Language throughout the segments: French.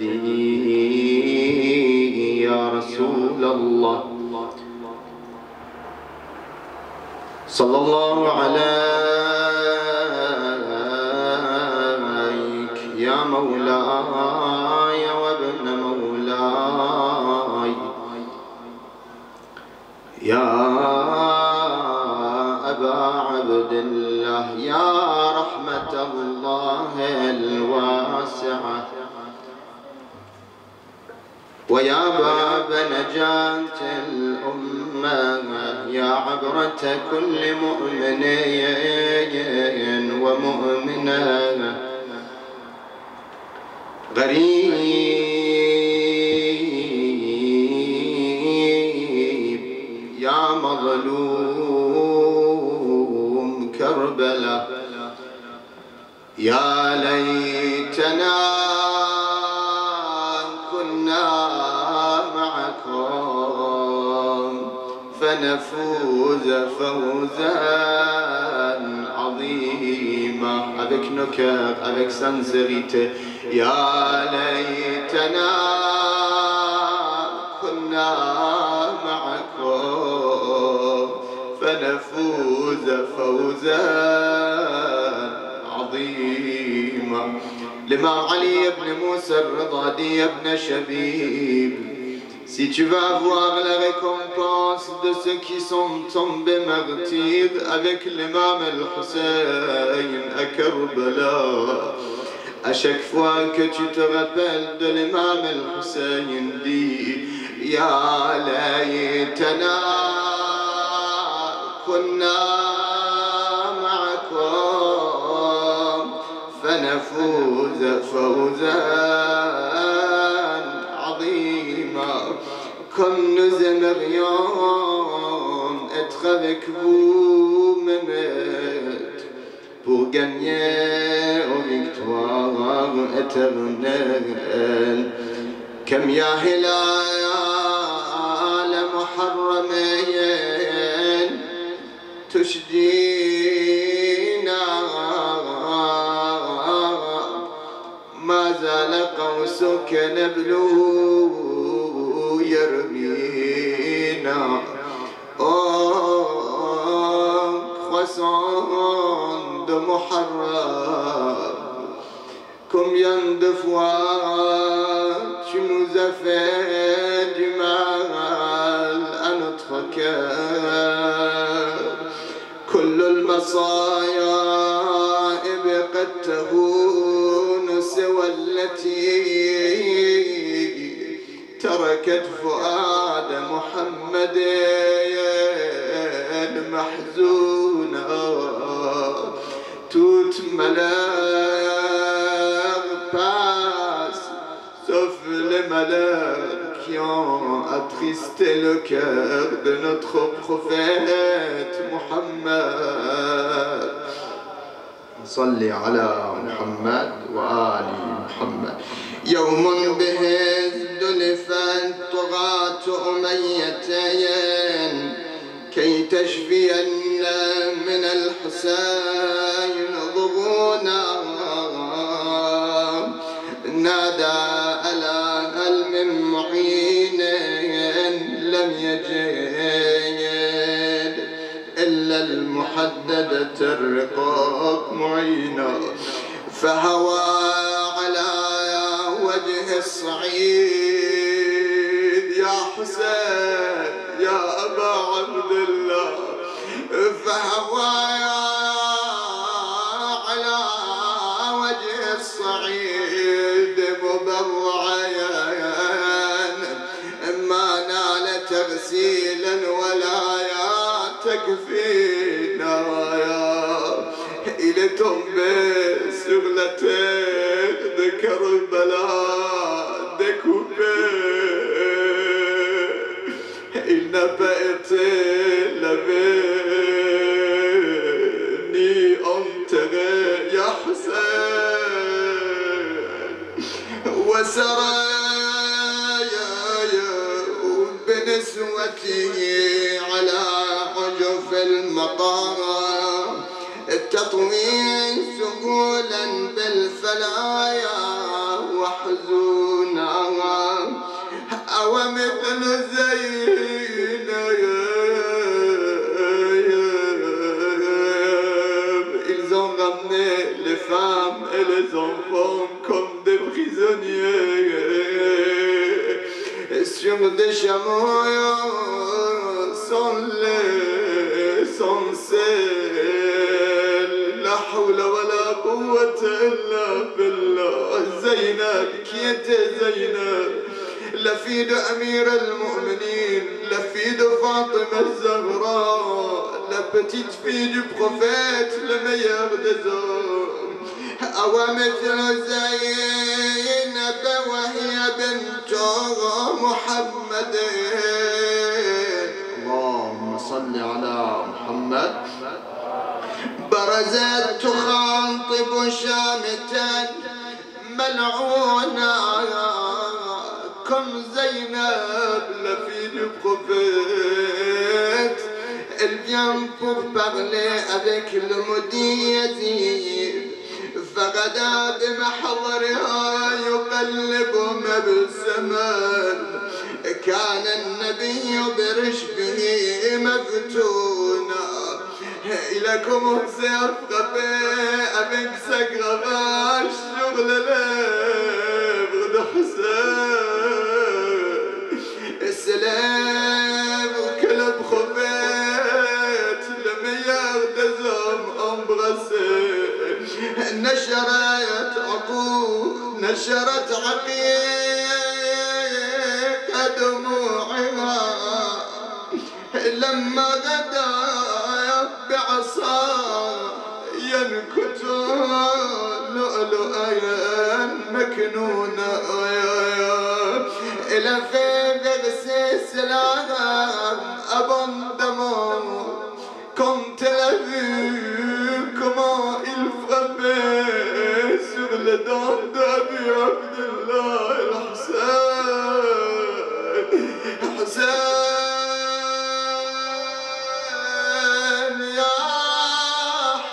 سيدي يا رسول الله صلى الله عليك يا مولاي وابن مولاي يا أبا عبد الله يا رحمة الله الواسعة ويا باب نجاة الأمة يا عبرة كل مؤمن ومؤمنة غريب يا مظلوم كربلاء يا ليتنا فنفوز فوزا عظيما avec nos cœurs, avec sincérité يا ليتنا كنا معكم فنفوز فوزا عظيما. L'imam Ali ibn Moussa al-Radadi ibn Shabib: si tu veux avoir la récompense de ceux qui sont tombés martyrs avec l'imam al-Hussein à Karbala, à chaque fois que tu te rappelles de l'imam al-Hussein, dis Ya laytana kunna ma'akum fanafuz fawzan azima. Comme nous aimerions être avec vous, Mehmet, pour gagner aux victoires éternelles. Comme ya hilal muharramain تشجينا ما زال قوسك نبلو يرمينا. Oh, croissant de Muharram, combien de fois tu nous as fait du mal à notre cœur. كل المصائب قد تهون سوى التي تركت فؤاد محمد محزونا. Toute malheur passe, sauf les malheurs qui ont attristé le cœur de notre prophète Muhammad. صل على محمد وآل محمد. يوم به ازدلفت طغاة أميتين كي تشفين من الحسين ضغونا. نادى ألا هل من معين لم يجد إلا المحددة الرقاق معينا. فهوى على وجه الصعيد يا حسين يا أبا عبد الله. فهوى على وجه الصعيد مبرعا ما نال تغسيلا ولا تكفينا. Il est tombé sur la terre de Karbala découpé. Il n'a pas été lavé ni enterré. Ya Hussein وسرى بنسوته على حجف المقام تطوي سهولا بالفلايا وحزونا. أو مثل زينب. Ils ont ramené les femmes et les enfants comme des prisonniers sur des chameaux sans lait, sans sel. La hawla wa la quwwata illa billah. Zainab, qui était Zainab, la fille de Amir al-Mu'minin, la fille de Fatima al-Zahra, la petite fille du prophète, le meilleur des hommes. أومثل زينب وهي بنت محمد. اللهم صل على محمد. برزت تخاطب شامة ملعونة comme Zainab, la fille du prophète. Elle vient pour parler avec le maudit Yazid. فغدا بمحضرها يقلب مبسما. كان النبي برشبه مفتونا. Il a commencé à frapper avec sa cravache sur les lèvres de Hussein. Et c'est lèvres que le prophète, le meilleur des hommes, embrassait. نشرت عقيق دموعها لما غدا بعصا ينكت لؤلؤا مكنونا. إلى في verser larmes abondamment quand elle a vu comment il frappait sur les dents d'Abi Abdullah el-Hussein. Hussein, ya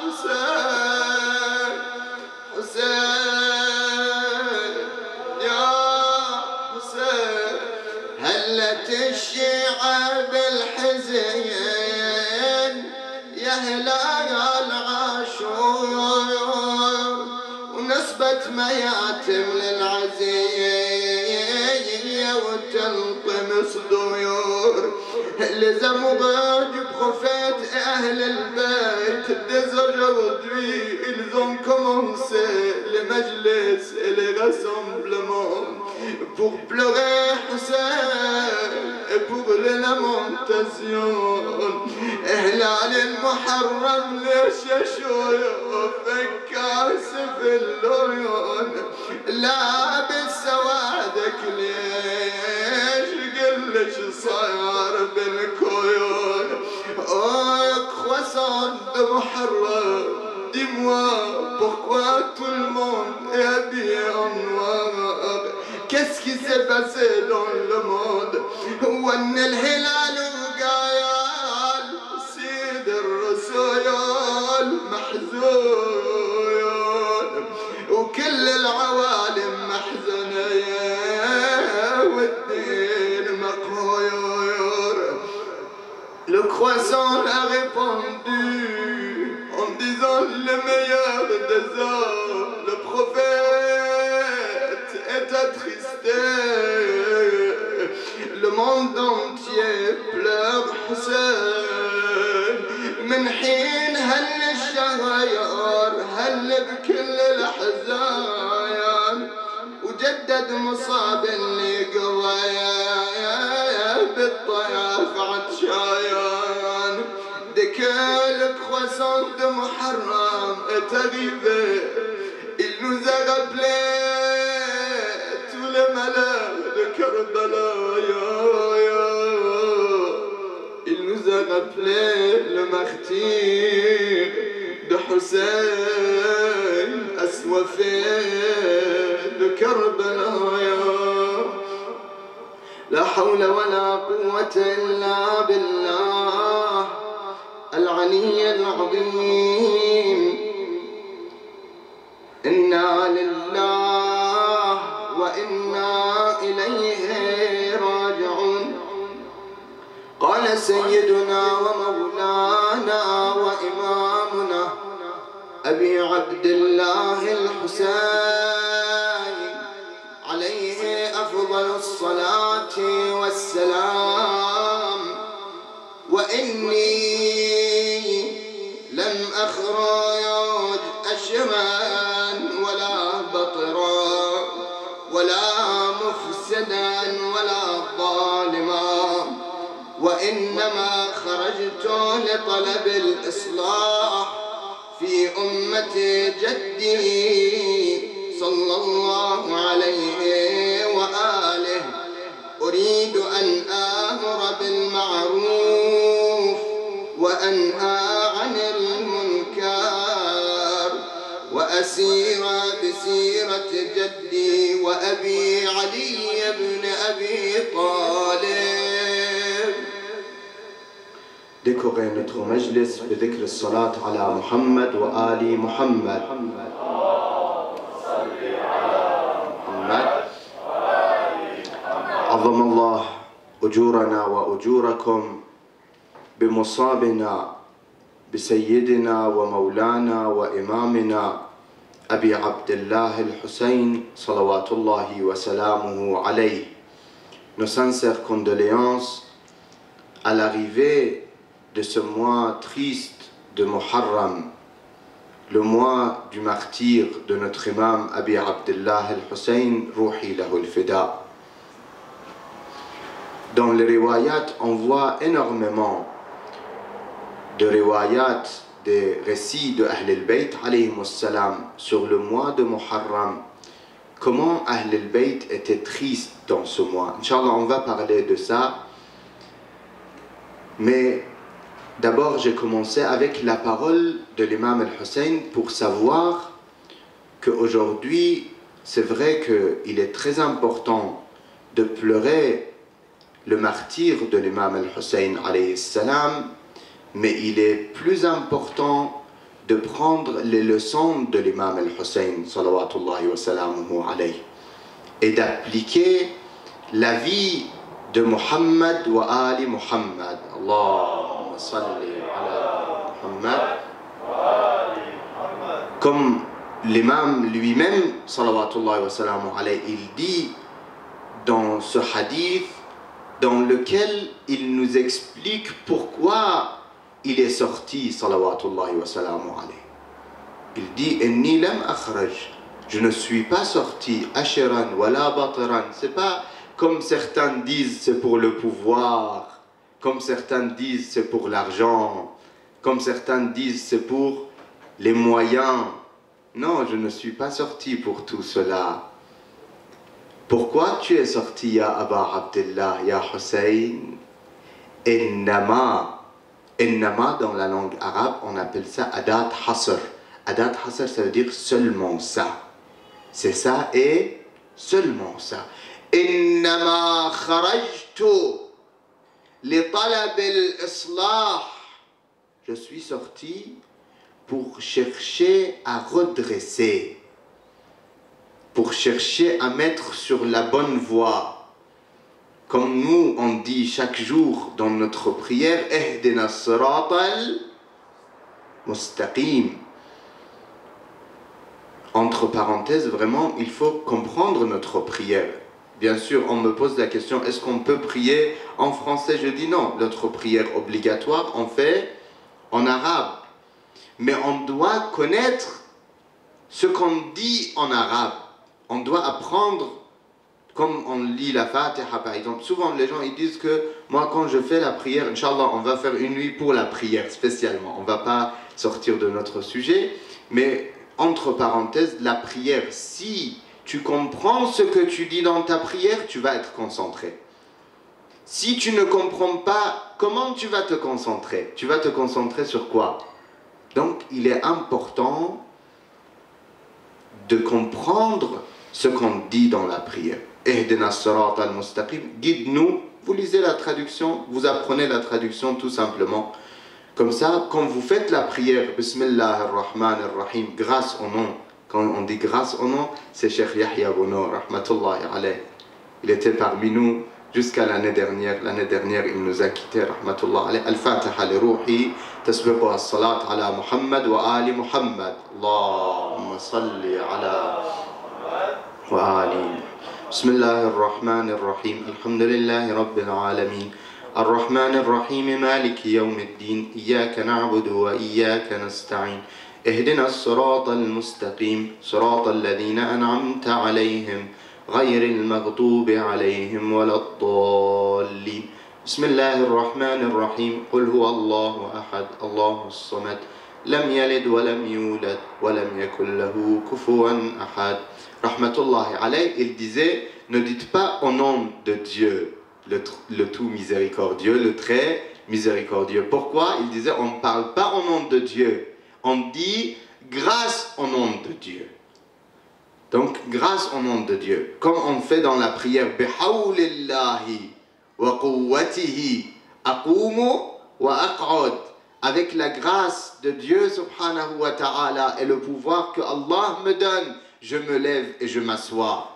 Hussein, Hussein, ya Hussein. هلت الشيعة بالحزن يا هلال العاشور. ونسبة مياتم للعزية وتلطمس ضيور. Les amoureux du prophète et Ahl al-Bayt, dès aujourd'hui, ils ont commencé les majlis et les rassemblements pour pleurer Hussein et pour les lamentations. إهلال المحرم ليش شوية فكاس في اللون. لابس سوادك ليش قلش صار بالكيون. Oh croissant de Muharram, dis-moi pourquoi tout le monde est habillé en noir. Qu'est-ce qui s'est passé dans le monde? وأن الهلال قايل سيد الرسول محزون وكل العوالم محزنة والدين مقهور. Le croissant a répondu en disant le meilleur des hommes, le prophète est attristé. Le monde entier pleure Hussein. من حين هل الشهيار هل بكل الأحزان. وجدد مصاب اللي قوايا بالطياف عطشايان. Dès que le croissant de Muharram est arrivé, il nous a rappelé tous les malheurs de Karbala. Il nous a rappelé le martyre de Hussein, assoiffé de Karbala. لا حول ولا قوة إلا بالله العلي العظيم. إنا لله وإنا إليه راجعون. قال سيدنا ومولانا وإمامنا أبي عبد الله الحسين عليه أفضل الصلاة والسلام: وإني لم أخرج أشرا ولا بطرا ولا مفسدا ولا ظالما، وإنما خرجت لطلب الإصلاح في أمة جدي صلى الله عليه وآله. أريد أن آمر بالمعروف وأنهى عن المنكر وأسير بسيرة جدي وأبي علي بن أبي طالب. Décorer notre majlis بذكر الصلاة على محمد وآل محمد. عظم الله أجورنا وأجوركم بمصابنا بسيدنا ومولانا وإمامنا أبي عبد الله الحسين صلوات الله وسلامه عليه. Nos sincères condoléances à l'arrivée de ce mois triste de Muharram, le mois du martyr de notre imam Abi Abdullah al-Hussein, Ruhi lahu al-Fida. Dans les riwayat, on voit énormément de riwayat, des récits de Ahl al-Bayt alayhimus salam sur le mois de Muharram. Comment Ahl al-Bayt était triste dans ce mois. Inch'Allah, on va parler de ça. Mais d'abord, j'ai commencé avec la parole de l'imam al-Hussein pour savoir qu'aujourd'hui, c'est vrai qu'il est très important de pleurer le martyr de l'imam al-Hussein alayhi salam, mais il est plus important de prendre les leçons de l'imam al-Hussein salawatullahi wa salamuhu alayhi et d'appliquer la vie de Muhammad wa Ali Muhammad. Allahumma salli ala Muhammad. Comme l'imam lui-même salawatullahi wa salamuhu alayhi, il dit dans ce hadith dans lequel il nous explique pourquoi il est sorti salawatullahi wa salamuhu alayhi. Il dit inni lam akhraj, je ne suis pas sorti ashiran wala batiran. C'est pas comme certains disent c'est pour le pouvoir, comme certains disent c'est pour l'argent, comme certains disent c'est pour les moyens. Non, je ne suis pas sorti pour tout cela. Pourquoi tu es sorti, ya Aba Abdullah, ya Hussein? Innama. Innama, dans la langue arabe, on appelle ça adat hasr. Adat hasr, ça veut dire seulement ça. C'est ça et seulement ça. Innama kharajtu li talab al-islah. Je suis sorti pour chercher à redresser, pour chercher à mettre sur la bonne voie. Comme nous, on dit chaque jour dans notre prière, Ehdina as-siratal mustaqim. Entre parenthèses, vraiment, il faut comprendre notre prière. Bien sûr, on me pose la question, est-ce qu'on peut prier en français? Je dis non, notre prière obligatoire, on fait en arabe. Mais on doit connaître ce qu'on dit en arabe. On doit apprendre, comme on lit la Fatiha par exemple. Souvent les gens ils disent que moi quand je fais la prière, Inch'Allah on va faire une nuit pour la prière spécialement. On ne va pas sortir de notre sujet. Mais entre parenthèses, la prière, si tu comprends ce que tu dis dans ta prière, tu vas être concentré. Si tu ne comprends pas, comment tu vas te concentrer? Tu vas te concentrer sur quoi? Donc il est important de comprendre ce qu'on dit dans la prière. Ehdina as-siratal mustaqim, guide-nous. Vous lisez la traduction, vous apprenez la traduction tout simplement. Comme ça, quand vous faites la prière, Bismillah ar-Rahman ar-Rahim, grâce au nom, quand on dit grâce au nom, c'est Cheikh Yahya Bouno, rahmatullahi alayh. Il était parmi nous jusqu'à l'année dernière. L'année dernière, il nous a quittés, rahmatullah alayh. Al-Fatiha li ruhi, tasbiqu as-salat ala Muhammad wa ali Muhammad. Allahumma salli ala wa ali. Bismillahir Rahmanir Rahim. Alhamdulillahi Rabbil Alamin. الرحمن الرحيم مالك يوم الدين إياك نعبد وإياك نستعين اهدنا الصراط المستقيم صراط الذين أنعمت عليهم غير المغضوب عليهم ولا الضالين بسم الله الرحمن الرحيم قل هو الله أحد الله الصمد لم يلد ولم يولد ولم يكن له كفوا أحد Rahmatullahi alayh, il disait, ne dites pas au nom de Dieu, le tout miséricordieux, le très miséricordieux. Pourquoi? Il disait, on ne parle pas au nom de Dieu, on dit grâce au nom de Dieu. Donc, grâce au nom de Dieu, comme on fait dans la prière, bihawlillahi wa quwwatihi aqumu wa aq'ud, avec la grâce de Dieu subhanahu wa ta'ala et le pouvoir que Allah me donne, je me lève et je m'assois.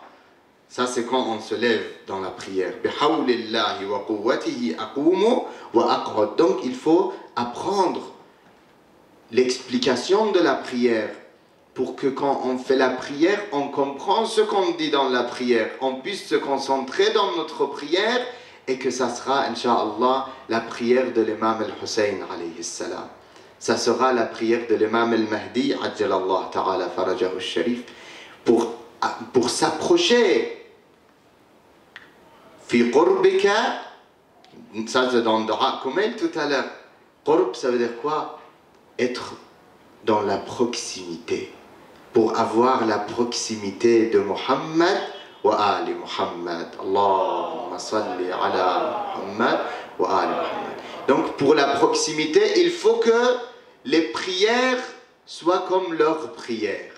Ça, c'est quand on se lève dans la prière. Bihawlillahi wa quwwatihi aqumu wa aq'ud. Donc, il faut apprendre l'explication de la prière pour que quand on fait la prière, on comprend ce qu'on dit dans la prière. On puisse se concentrer dans notre prière et que ça sera, Inch'Allah, la prière de l'imam al-Hussein, alayhi salam. Ça sera la prière de l'imam al-Mahdi, ajjalallah ta'ala farajahu al-sharif, pour s'approcher. Fi qurbika, ça c'est dans le dua Kumail tout à l'heure. Qurb, ça veut dire quoi? Être dans la proximité. Pour avoir la proximité de Muhammad wa ali Muhammad. Allahumma salli ala Muhammad wa ali Muhammad. Donc pour la proximité, il faut que les prières soient comme leurs prières.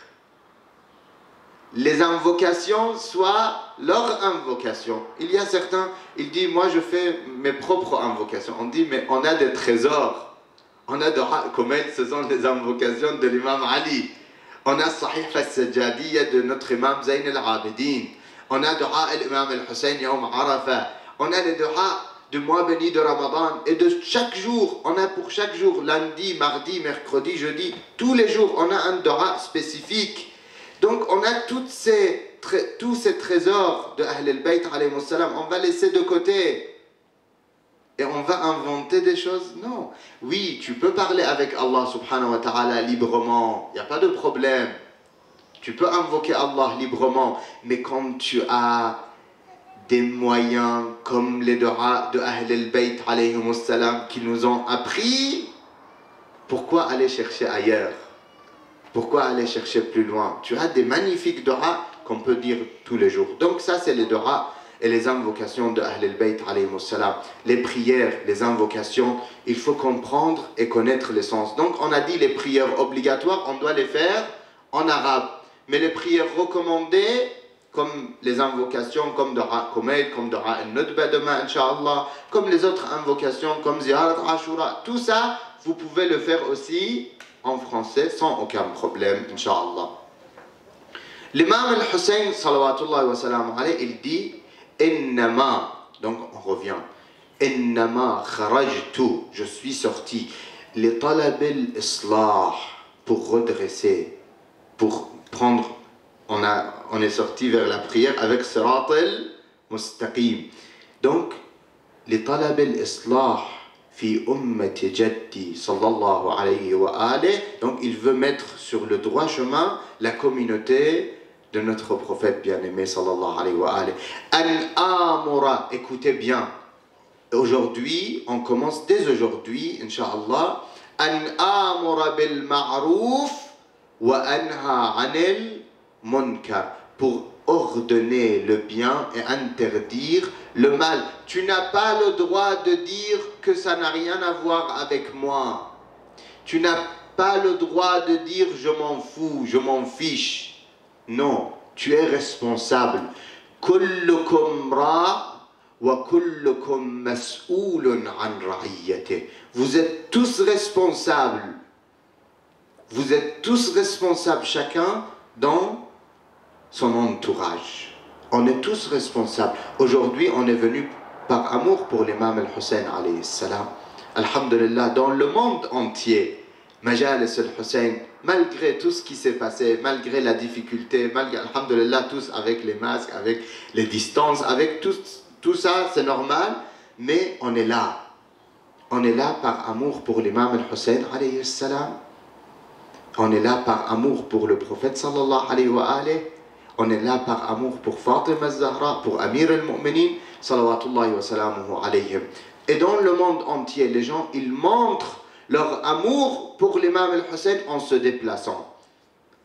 Les invocations soient leurs invocations. Il y a certains, ils disent, moi je fais mes propres invocations. On dit, mais on a des trésors. On a comme elles, ce sont les invocations de l'imam Ali. On a Sahih al-Sajjadiyya de notre imam Zayn al-Abidin. On a dua l'imam al-Hussein Yawm Arafah. On a les dua de mois béni de Ramadan. Et de chaque jour, on a pour chaque jour, lundi, mardi, mercredi, jeudi, tous les jours, on a un dua spécifique. Donc on a tous ces trésors de Ahl al-Bayt alayhi salam, on va laisser de côté. Et on va inventer des choses? Non. Oui, tu peux parler avec Allah subhanahu wa ta'ala librement, il n'y a pas de problème. Tu peux invoquer Allah librement, mais quand tu as des moyens comme les dua de Ahl al-Bayt alayhi salam qui nous ont appris, pourquoi aller chercher ailleurs? Pourquoi aller chercher plus loin? Tu as des magnifiques dua qu'on peut dire tous les jours. Donc ça, c'est les dua et les invocations de Ahl al-Bayt alayhi salam. Les prières, les invocations, il faut comprendre et connaître les sens. Donc on a dit les prières obligatoires, on doit les faire en arabe. Mais les prières recommandées, comme les invocations, comme dua Kumail, comme dua al-Nudba demain, Inch'Allah, comme les autres invocations, comme Ziyarat Ashura, tout ça, vous pouvez le faire aussi en français sans aucun problème, Inch'Allah. L'imam al-Hussein, salawatullahi wa salam alayhi, il dit Innama, donc on revient, Innama kharajtu, je suis sorti, li talab al-islah, pour redresser, pour prendre, on est sorti vers la prière avec sirat al-mustaqim. Donc, li talab al-islah, fi ummati jaddi sallallahu alayhi wa alayhi, donc il veut mettre sur le droit chemin la communauté de notre prophète bien-aimé sallallahu alayhi wa alayhi. An amura, écoutez bien, aujourd'hui, on commence dès aujourd'hui, Inch'Allah, an amura bil ma'ruf wa anha anil munkar, pour ordonner le bien et interdire le mal. Tu n'as pas le droit de dire que ça n'a rien à voir avec moi. Tu n'as pas le droit de dire je m'en fous, je m'en fiche. Non, tu es responsable. Kullukum ra wa kullukum mas'oulun an ra'iyyati. Vous êtes tous responsables. Vous êtes tous responsables, chacun dans son entourage. On est tous responsables. Aujourd'hui, on est venu par amour pour l'imam al-Hussein alayhi salam. Alhamdulillah, dans le monde entier, Majalis al-Hussein, malgré tout ce qui s'est passé, malgré la difficulté, malgré, alhamdulillah, tous avec les masques, avec les distances, avec tout ça, c'est normal, mais on est là. On est là par amour pour l'imam al-Hussein alayhi salam. On est là par amour pour le prophète sallallahu alayhi wa alayhi. On est là par amour pour Fatima al-Zahra, pour Amir al-Mu'minin salawatullahi wa salamuhu alayhim. Et dans le monde entier, les gens, ils montrent leur amour pour l'imam al-Hussein en se déplaçant.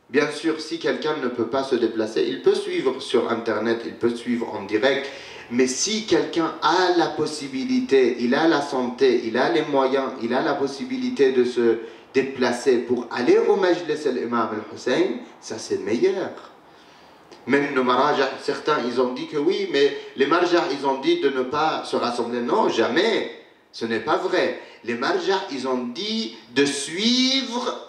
Bien sûr, si quelqu'un ne peut pas se déplacer, il peut suivre sur internet, il peut suivre en direct. Mais si quelqu'un a la possibilité, il a la santé, il a les moyens, il a la possibilité de se déplacer pour aller au Majlis al-Imam al-Hussein, ça c'est meilleur. Même nos marajah, certains ils ont dit que oui, mais les marjah ils ont dit de ne pas se rassembler. Non, jamais, ce n'est pas vrai. Les marjah ils ont dit de suivre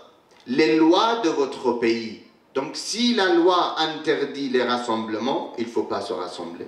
les lois de votre pays. Donc si la loi interdit les rassemblements, il ne faut pas se rassembler.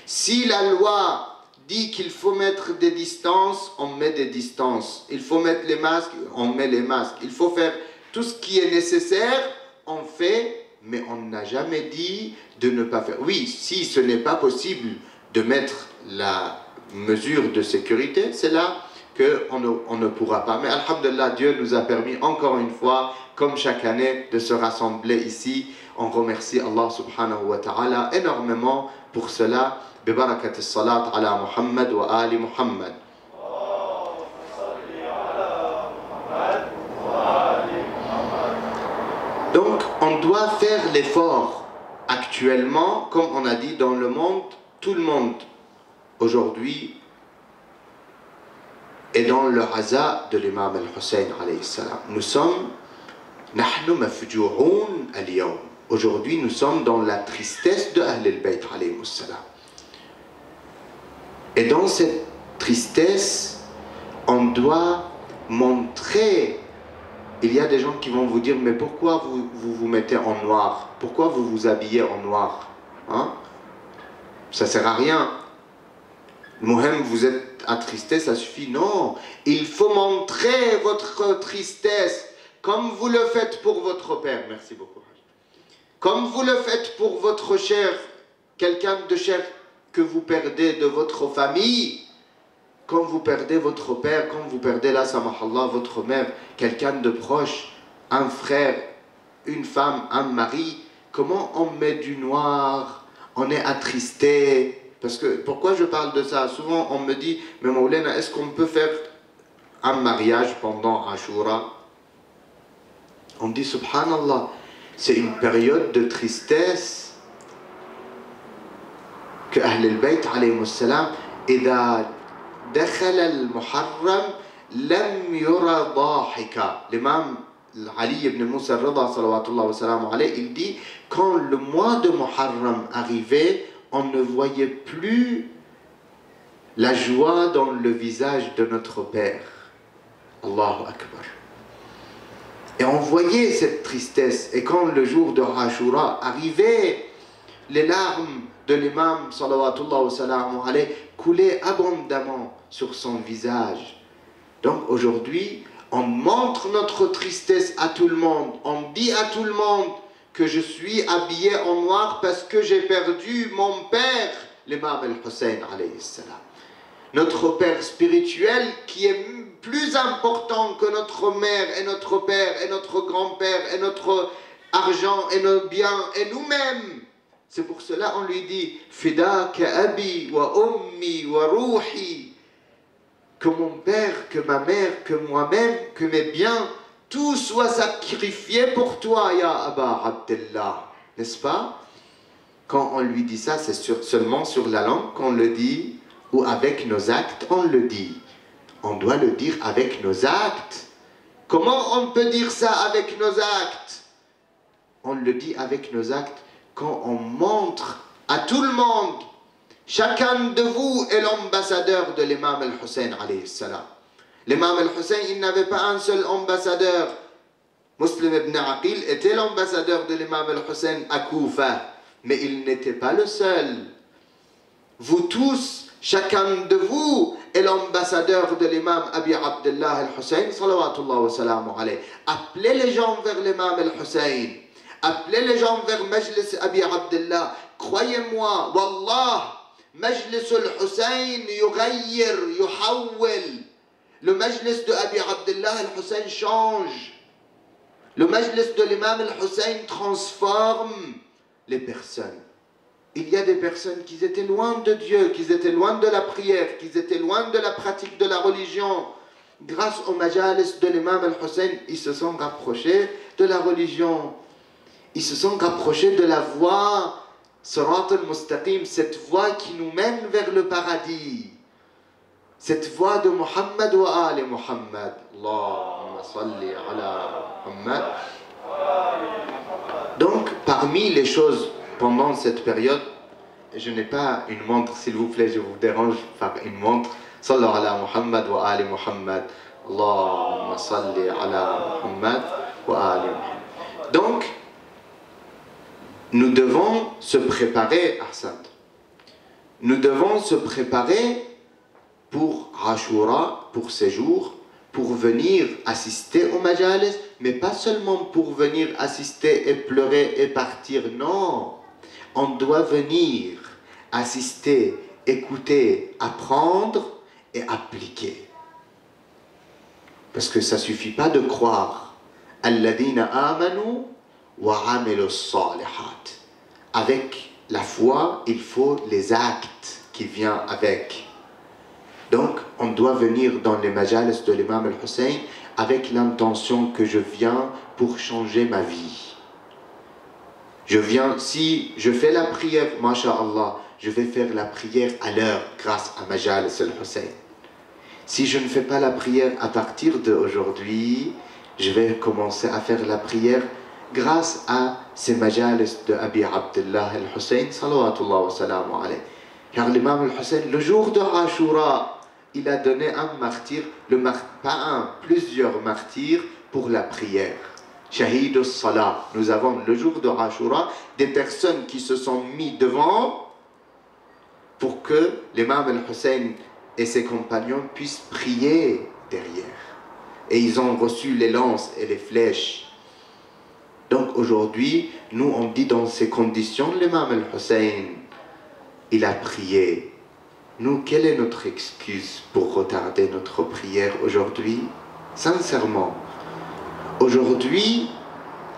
Si la loi dit qu'il faut mettre des distances, on met des distances. Il faut mettre les masques, on met les masques. Il faut faire tout ce qui est nécessaire, on fait. Mais on n'a jamais dit de ne pas faire. Oui, si ce n'est pas possible de mettre la mesure de sécurité, c'est là qu'on ne pourra pas. Mais alhamdulillah, Dieu nous a permis encore une fois, comme chaque année, de se rassembler ici. On remercie Allah subhanahu wa ta'ala énormément pour cela. Bibarakat as-salat ala Muhammad wa ali Muhammad. Donc, on doit faire l'effort actuellement, comme on a dit dans le monde, tout le monde aujourd'hui est dans le haza de l'imam al-Hussein alayhi salam. Nous sommes nahnu mafju'oun al-yawm. Aujourd'hui, nous sommes dans la tristesse de Ahl al-Bayt alayhi salam. Et dans cette tristesse, on doit montrer. Il y a des gens qui vont vous dire, mais pourquoi vous mettez en noir? Pourquoi vous vous habillez en noir? Hein? Ça ne sert à rien. Mohem, vous êtes attristé, ça suffit. Non, il faut montrer votre tristesse comme vous le faites pour votre père. Merci beaucoup. Comme vous le faites pour votre cher, quelqu'un de cher que vous perdez de votre famille. Quand vous perdez votre père, quand vous perdez la samahallah, votre mère, quelqu'un de proche, un frère, une femme, un mari, comment on met du noir, on est attristé? Parce que, pourquoi je parle de ça? Souvent on me dit, mais Maulana, est-ce qu'on peut faire un mariage pendant Ashura? On dit, subhanallah, c'est une période de tristesse que Ahl al-Bayt alayhi salam, idha دخل المحرم لم يرى ضاحكا. L'imam Ali ibn Musa al-Rida salawatullah wa salam alayhi, il dit, quand le mois de Muharram arrivait, on ne voyait plus la joie dans le visage de notre père. Allahu Akbar. Et on voyait cette tristesse. Et quand le jour de Ashura arrivait, les larmes de l'imam salawatullah wa salam alayhi coulaient abondamment sur son visage. Donc aujourd'hui, on montre notre tristesse à tout le monde. On dit à tout le monde que je suis habillé en noir parce que j'ai perdu mon père, l'imam al-Hussein alayhi salam. Notre père spirituel qui est plus important que notre mère et notre père et notre grand-père et notre argent et nos biens et nous-mêmes. C'est pour cela on lui dit « Fidaka abi wa ummi wa ruhi » que mon père, que ma mère, que moi-même, que mes biens, tout soit sacrifié pour toi, ya Aba Abdullah. N'est-ce pas? Quand on lui dit ça, c'est seulement sur la langue qu'on le dit, ou avec nos actes, on le dit. On doit le dire avec nos actes. Comment on peut dire ça avec nos actes? On le dit avec nos actes quand on montre à tout le monde. Chacun de vous est l'ambassadeur de l'imam al-Hussein alayhi salam. L'imam al-Hussein, il n'avait pas un seul ambassadeur. Muslim ibn Aqil était l'ambassadeur de l'imam al-Hussein à Koufa. Mais il n'était pas le seul. Vous tous, chacun de vous est l'ambassadeur de l'imam Abi Abdullah al-Hussein, salawatullah wa salamu alayhi. Appelez les gens vers l'imam al-Hussein. Appelez les gens vers Majlis Abi Abdullah. Croyez-moi, Wallah, Majlis al-Hussein yughayir, yuhawwil. Le Majlis de Abi Abdullah al-Hussein change. Le Majlis de l'imam al-Hussein transforme les personnes. Il y a des personnes qui étaient loin de Dieu, qui étaient loin de la prière, qui étaient loin de la pratique de la religion. Grâce au majalis de l'imam al-Hussein, ils se sont rapprochés de la religion. Ils se sont rapprochés de la voie Sirat al-Mustaqim, cette voie qui nous mène vers le paradis. Cette voie de Muhammad wa Ali Muhammad. Allahumma salli ala Muhammad. Donc, parmi les choses pendant cette période, je n'ai pas une montre, s'il vous plaît, je vous dérange par une montre. Sallu ala Muhammad wa Ali Muhammad. Allahumma salli ala Muhammad wa Ali Muhammad. Donc, nous devons se préparer, Ahsan. Nous devons se préparer pour Ashura, pour ces jours, pour venir assister au majalis, mais pas seulement pour venir assister et pleurer et partir, non. On doit venir assister, écouter, apprendre et appliquer. Parce que ça ne suffit pas de croire. Alladhina amanu wa amilu salihat. Avec la foi, il faut les actes qui viennent avec. Donc, on doit venir dans les majalis de l'imam al-Hussein avec l'intention que je viens pour changer ma vie. Je viens, si je fais la prière, masha'Allah, je vais faire la prière à l'heure grâce à majalis al-Hussein. Si je ne fais pas la prière à partir d'aujourd'hui, je vais commencer à faire la prière grâce à ces majalis de Abi Abdullah al-Hussein, salawatullah wa salamu alayhi. Car l'imam al-Hussein, le jour de Ashura, il a donné un martyr, pas un, plusieurs martyrs pour la prière. Shahid al-Salah. Nous avons le jour de Ashura des personnes qui se sont mis devant pour que l'imam al-Hussein et ses compagnons puissent prier derrière. Et ils ont reçu les lances et les flèches. Donc aujourd'hui, nous on dit dans ces conditions, l'imam al-Hussein, il a prié. Nous, quelle est notre excuse pour retarder notre prière aujourd'hui? Sincèrement, aujourd'hui,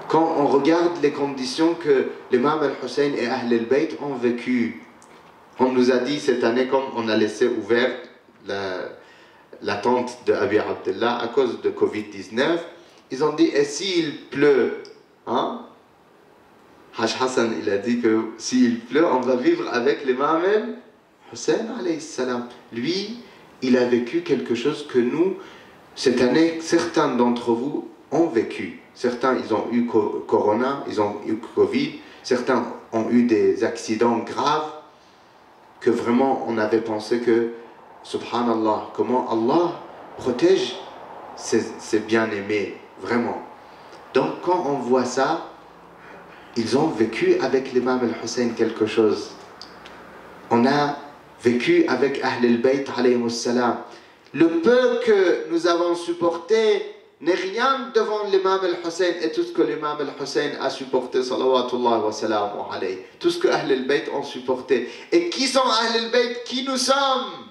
quand on regarde les conditions que l'imam al-Hussein et Ahl al-Bayt ont vécues, on nous a dit cette année, comme on a laissé ouverte la tente de Abi Abdullah à cause de Covid-19, ils ont dit, et s'il pleut, hein? Haj Hassan, il a dit que s'il pleut, on va vivre avec l'imam Hussein alayhi salam. Lui, il a vécu quelque chose que nous, cette année, certains d'entre vous ont vécu. Certains, ils ont eu Corona, ils ont eu Covid. Certains ont eu des accidents graves que vraiment on avait pensé que, subhanallah, comment Allah protège ses bien-aimés, vraiment. Donc quand on voit ça, ils ont vécu avec l'imam al-Hussein quelque chose. On a vécu avec Ahl al-Bayt alayhi salam. Le peu que nous avons supporté n'est rien devant l'imam al-Hussein et tout ce que l'imam al-Hussein a supporté, salawatullah wa salamu alayhi. Tout ce que Ahl al-Bayt ont supporté. Et qui sont Ahl al-Bayt? Qui nous sommes?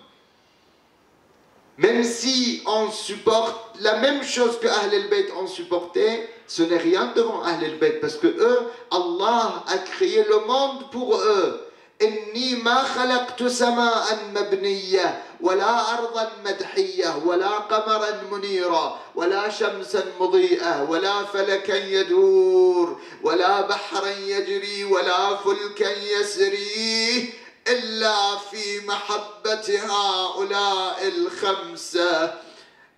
Même si on supporte la même chose que Ahl al-Bayt ont supporté, ce n'est rien devant Ahl al-Bayt parce que eux, Allah a créé le monde pour eux. إني ما خلقت سماء مبنية ولا أرضا مدحية ولا قمرا منيرا ولا شمسا مضيئة ولا فلكا يدور ولا بحرا يجري ولا فلكا يسري إلا في محبة هؤلاء الخمسة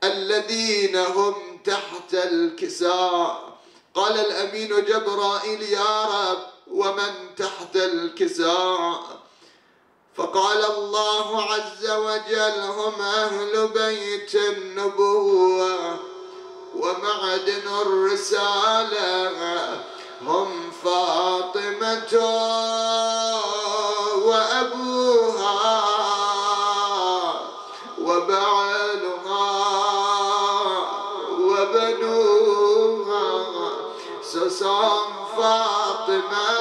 الذين هم تحت الكساء. قال الأمين جبرائيل يا رب ومن تحت الكساء؟ فقال الله عز وجل هم أهل بيت النبوة ومعدن الرسالة هم فاطمة وأبوها وبعلها وبنوها. Ce sont Fatima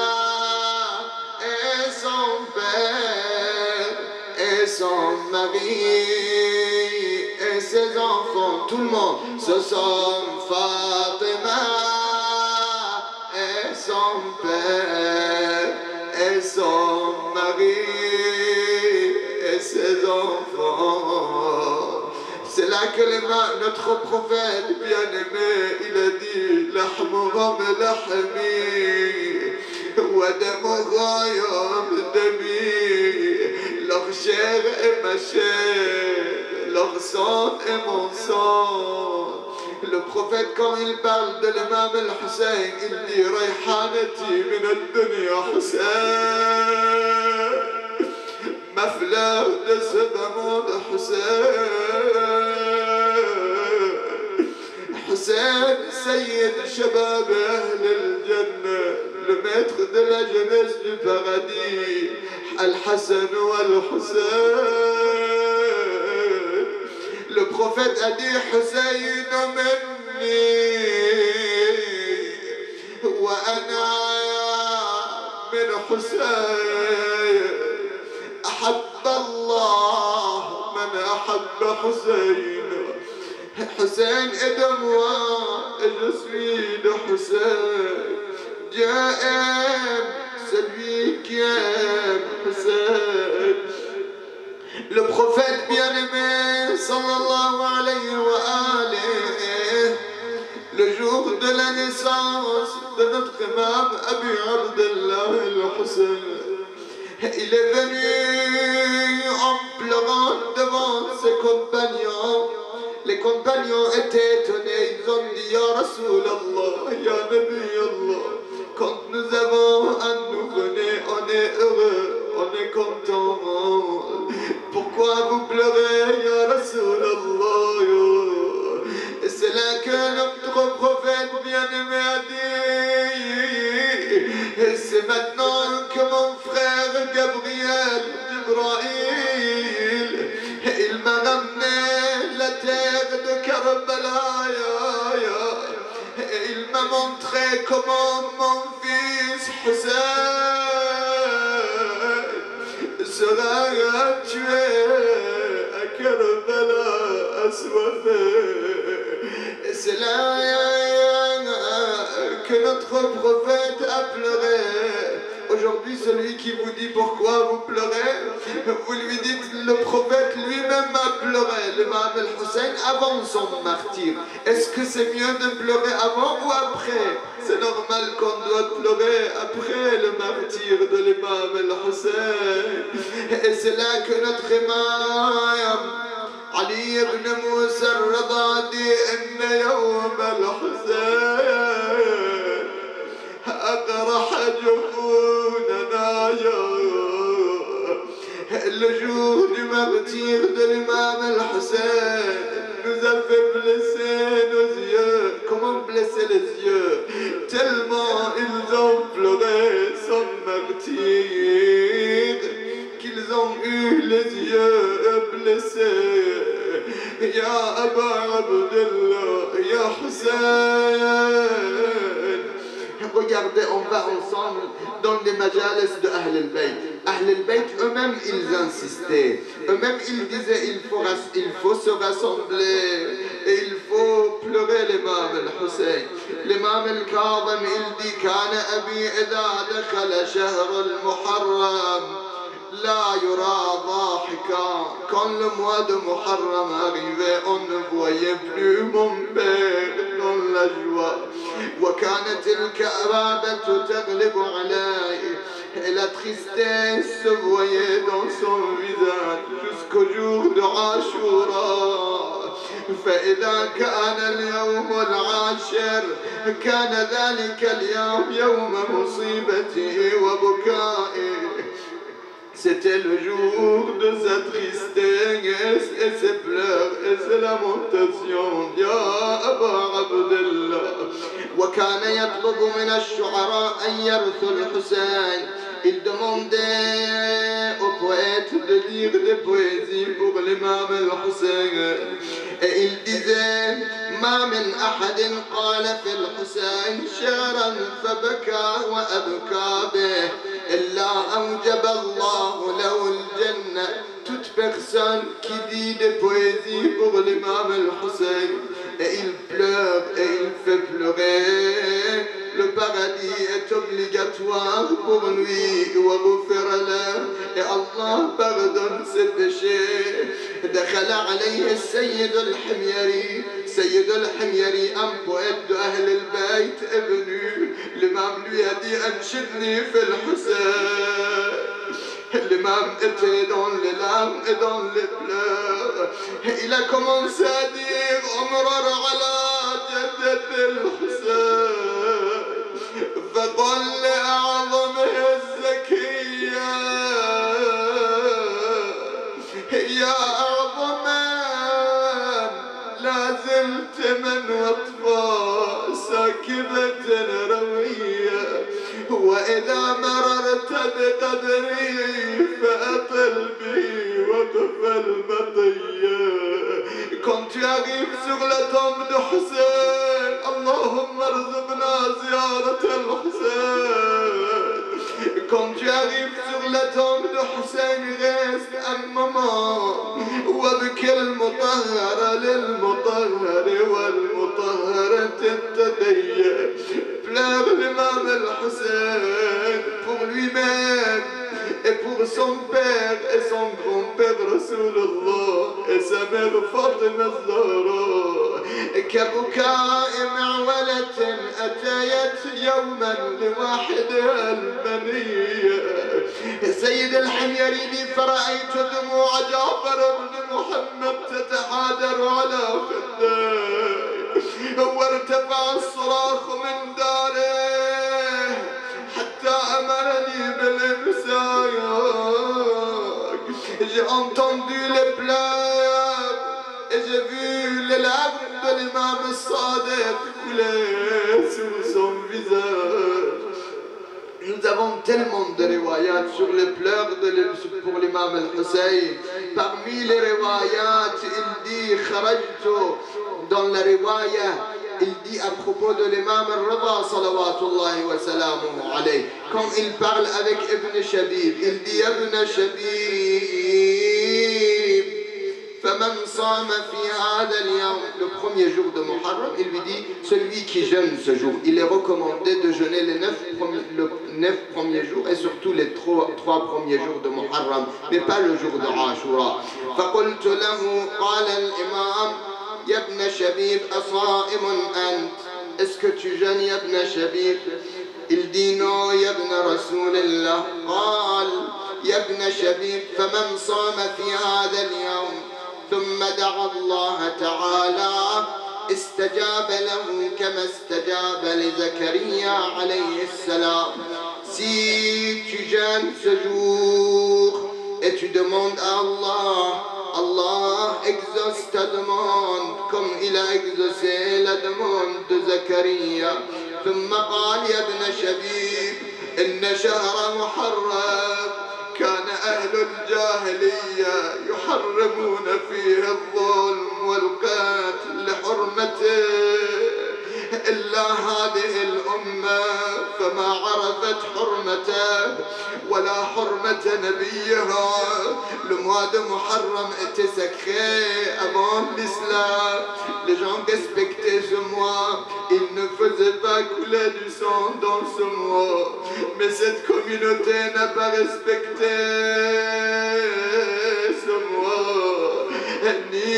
et son père et son mari et ses enfants, tout le monde. Ce sont Fatima et son père et son mari et ses enfants. C'est là que notre prophète bien-aimé, il a dit Lahmuhum lahmi wa damuhum dami. Leur chair est ma chair, leur sang est mon sang. Le prophète, quand il parle de l'imam al-Hussein, il dit Rayhanati min ad-dunya Hussein. Ma fleur de ce bas monde Hussein. Hussein, Sayyid Shabab Ahl al-Jannah, le maître de la jeunesse du paradis, Al-Hassan ou Al-Hussein. Le prophète a dit Hussein minni wa ana min Hussein. أحب الله من أحب حسين. Hussein est de moi et je suis de Hussein. Dieu aime celui qui aime Hussein. Le prophète bien-aimé sallallahu alayhi wa alayhi, le jour de la naissance de notre imam Abi Abdullah al-Hussein, il est venu en pleurant devant ses compagnons. Les compagnons étaient étonnés, ils ont dit Ya Rasulallah, Ya Nabi Allah, quand nous avons un nouveau-né, on est heureux, on est content. Pourquoi vous pleurez, Ya Rasulallah? Et c'est là que notre prophète bien-aimé a dit, et c'est maintenant que mon frère Gabriel Jibraïl, il m'a ramené la terre de Karbala, et il m'a montré comment mon fils Hussein sera tué à Karbala, assoiffé. Et c'est là que notre prophète a pleuré. Aujourd'hui, celui qui vous dit pourquoi vous pleurez, vous lui dites le prophète lui-même a pleuré, l'imam al-Hussein, avant son martyr. Est-ce que c'est mieux de pleurer avant ou après? C'est normal qu'on doit pleurer après le martyr de l'imam al-Hussein. Et c'est là que notre imam Ali ibn Musa al-Rada dit Inna yawm al-Hussein أقرح جفوننا le jour du martyr de l'imam al-Hussein nous a fait blesser nos yeux. Comment blesser les yeux? Tellement ils ont pleuré son martyr qu'ils ont eu les yeux blessés. Ya Aba Abdullah, Ya Hussein. Regardez, on va ensemble dans les majalis de Ahl al-Bayt. Ahl al-Bayt eux-mêmes, ils insistaient. Eux-mêmes, ils disaient il faut se rassembler et il faut pleurer l'imam al-Hussein. L'imam al-Kadhim, il dit Kana abi idha dakhala shahr al-Muharram la yura dhahika. Quand le mois de Muharram arrivait, on ne voyait plus mon père dans la joie. وكانت الكآبة تغلب عليه. Et la tristesse se voyait dans son visage jusqu'au jour de Ashura. فإذا كان اليوم العاشر كان ذلك اليوم يوم مصيبته وبكائه. C'était le jour de sa tristesse et ses pleurs et ses lamentations. Ya Aba Abdullah, وكان يطلب من الشعراء أن يرثوا الحسين. Il demandait aux poètes de lire des poésies pour l'imam al-Hussein. Et il disait: ما من أحد قال في الحسين شعرا فبكى وأبكى به إلا أوجب الله له الجنة. Toute personne qui dit des poésies pour l'imam al-Hussein et il pleure et il fait pleurer, le paradis est obligatoire pour lui. Et Allah pardonne ses péchés. دخل عليه السيد الحميري. Sayyid al-Himyari, un poète de Ahl al-Bayt, est venu. L'imam lui a dit: Anshidni fil Hussein. L'imam était dans les larmes et dans les pleurs. Il a commencé à dire: Umrar ala jaddat al-Hussein. فقل لأعظمه الزكية يا أعظم لا زلت من وطفى ساكبة روية وإذا مررت بقدري فأطل بي وقف المطية. Quand tu arrives sur la tombe de Hussein, Allahumma arzuqna ziyarat al-Hussein. Quand tu arrives sur la tombe de Hussein, reste un moment. وابكي المطهر للمطهر والمطهرة التقية. Pleure l'imam al-Hussein pour lui-même et pour son père et son grand-père Rasulullah et sa mère Fatima الزهراء. كبكاء معولة أتيت يوما لواحدها المنية. سيد الحميري فرأيت دموع جعفر بن محمد تتحادر على خديه وارتفع الصراخ من داره حتى أمرني بالإمساك. J'ai entendu les pleurs et j'ai vu les larmes de l'imam al-Sadiq couler sur son visage. Nous avons tellement de riwayat sur les pleurs pour l'imam al-Hussein. Parmi les riwayat, il dit kharajtu dans la riwaya, il dit à propos de l'imam al-Rida salawatullahi wa salamuhu alayhi, quand il parle avec Ibn Shabib, il dit: Ibn Shabib, فمن صام في هذا اليوم, le premier jour de Muharram, il lui dit: celui qui jeûne ce jour, il est recommandé de jeûner les 9 premiers jours et surtout les 3 premiers jours de Muharram, mais pas le jour de Ashura. فقلت له قال الإمام يا ابن شبيب أصائم أنت. Est-ce que tu jeûnes يا ابن شبيب? Il dit: non يا ابن رسول الله. قال: يا ابن شبيب فمن صام في هذا اليوم ثم دعا الله تعالى استجاب له كما استجاب لزكريا عليه السلام. Si tu jeûnes ce jour et tu demandes à Allah, Allah exauce ta demande comme il a exaucé la demande de Zakaria. ثم قال: يا ابن شبيب إن شهر محرم كان أهل الجاهلية يحرمون فيه الظلم والقتل لحرمته إلا هذه الأمة فما عرفت حرمته ولا حرمة نبيها. Le mois de Muharram était sacré avant l'islam. Les gens respectaient ce mois. Ils ne faisaient pas couler du sang dans ce mois. Mais cette communauté n'a pas respecté ce mois, ni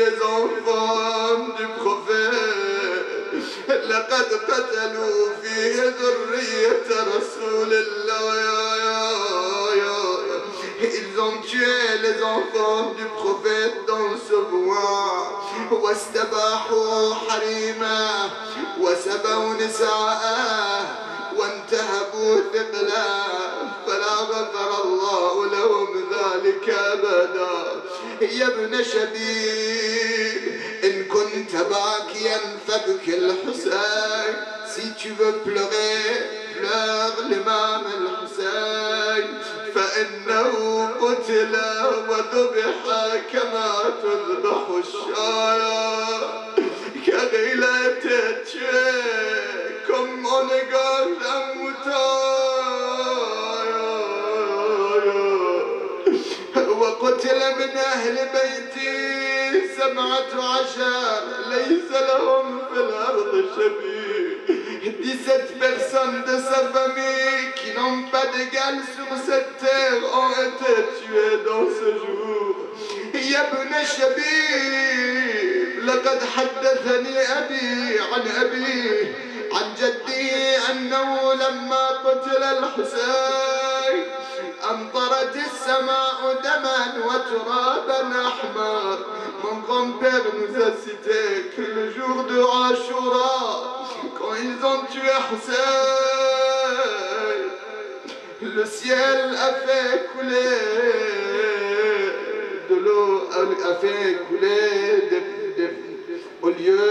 les enfants du prophète. لقد قتلوا فيه ذرية رسول الله. Ils ont tué les enfants du prophète dans ce mois. واستباحوا حريمه وسبوا نساءه وانتهبوا ثقلا فلا غفر الله لهم ذلك أبدا. يا ابن شبيب إن كنت كنت باكيا فبكي الحسين. Si tu veux pleurer, pleure l'imam الحسين فإنه قتل وذبح كما تذبح الشاة. Car il a été tué comme on égorge un mouton. وقتل من أهل بيتي 17 ليس لهم في الأرض شبيه. 17 personnes de sa famille qui n'ont pas d'égal sur cette terre ont été tuées dans ce jour. يا ابن شبيب لقد حدثني أبي عن أبيه عن جدي أنه لما قتل الحسين أمطرت السماء دما وترابا أحمر. Mon grand-père nous a cité que le jour de Ashura, quand ils ont tué Hussein, le ciel a fait couler de l'eau, a fait couler au lieu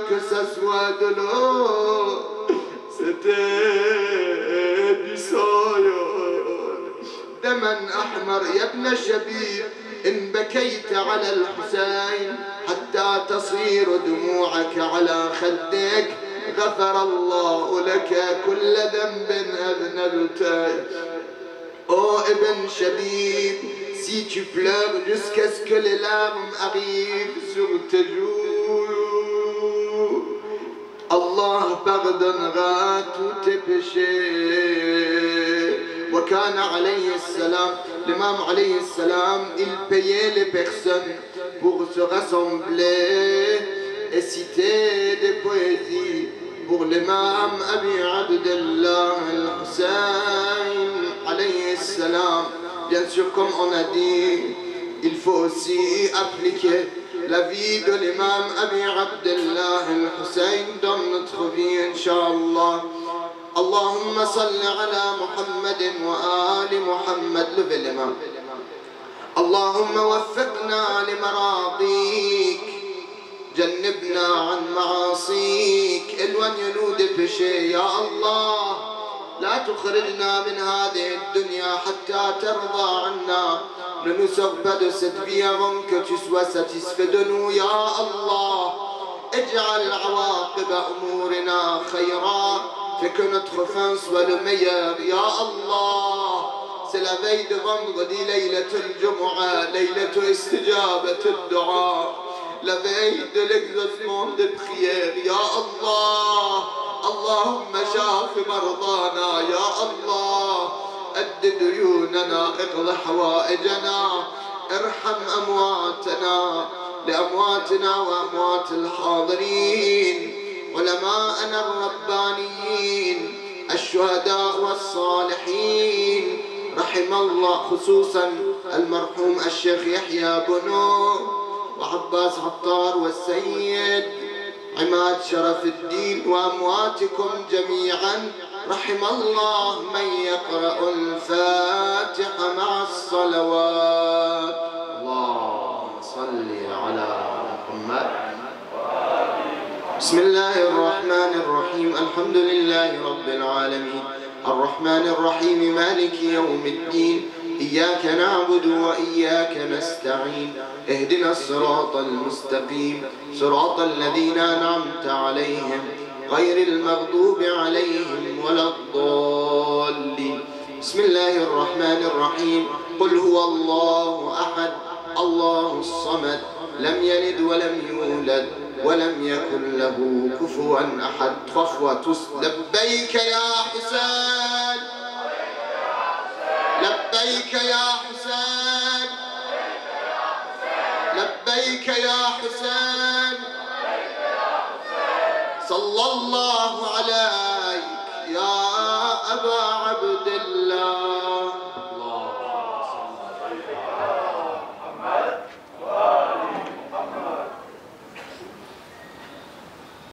que ça soit de l'eau, c'était du sang. دما أحمر. يا ابن الشبيب إن بكيت على الحسين حتى تصير دموعك على خدك غفر الله لك كل ذنب أذنبته. Oh Ibn Shabib, si tu pleures jusqu'à ce que les larmes arrivent sur tes joues, Allah pardonnera tous tes péchés. وكان عليه السلام, l'imam alayhi salam, il payait les personnes pour se rassembler et citer des poésies pour l'imam Abi Abdullah al-Hussein alayhi salam. Bien sûr, comme on a dit, il faut aussi appliquer la vie de l'imam Abi Abdullah al-Hussein dans notre vie, Inch'Allah. اللهم صل على محمد وآل محمد. Levez les mains. اللهم وفقنا لمراضيك جنبنا عن معاصيك. éloigne-nous des péchés يا الله. لا تخرجنا من هذه الدنيا حتى ترضى عنا. Ne nous sors pas de cette vie avant que tu sois satisfait de nous يا الله. اجعل عواقب أمورنا خيرا. Fais que notre fin soit le meilleur, Ya Allah. C'est la veille de vendredi, Laylatul Jumu'ah, Laylatul Istijabatul Dua, la veille de l'exaucement des prières, Ya Allah. Allahumma shafi mardana, Ya Allah. أد ديوننا, اقض حوائجنا, ارحم أمواتنا, لأمواتنا وأموات الحاضرين, علماءنا الربانيين, الشهداء والصالحين. رحم الله خصوصا المرحوم الشيخ يحيى بنو وعباس عطار والسيد عماد شرف الدين وأمواتكم جميعا. رحم الله من يقرأ الفاتحة مع الصلوات. اللهم صل على محمد. بسم الله الرحمن الرحيم. الحمد لله رب العالمين الرحمن الرحيم مالك يوم الدين. إياك نعبد وإياك نستعين. اهدنا الصراط المستقيم صراط الذين أنعمت عليهم غير المغضوب عليهم ولا الضالين. بسم الله الرحمن الرحيم. قل هو الله أحد الله الصمد لم يلد ولم يولد ولم يكن له كفوا أحد. لبيك يا حسين لبيك يا حسين لبيك يا حسين. صلى الله عليك يا أبا عبد الله.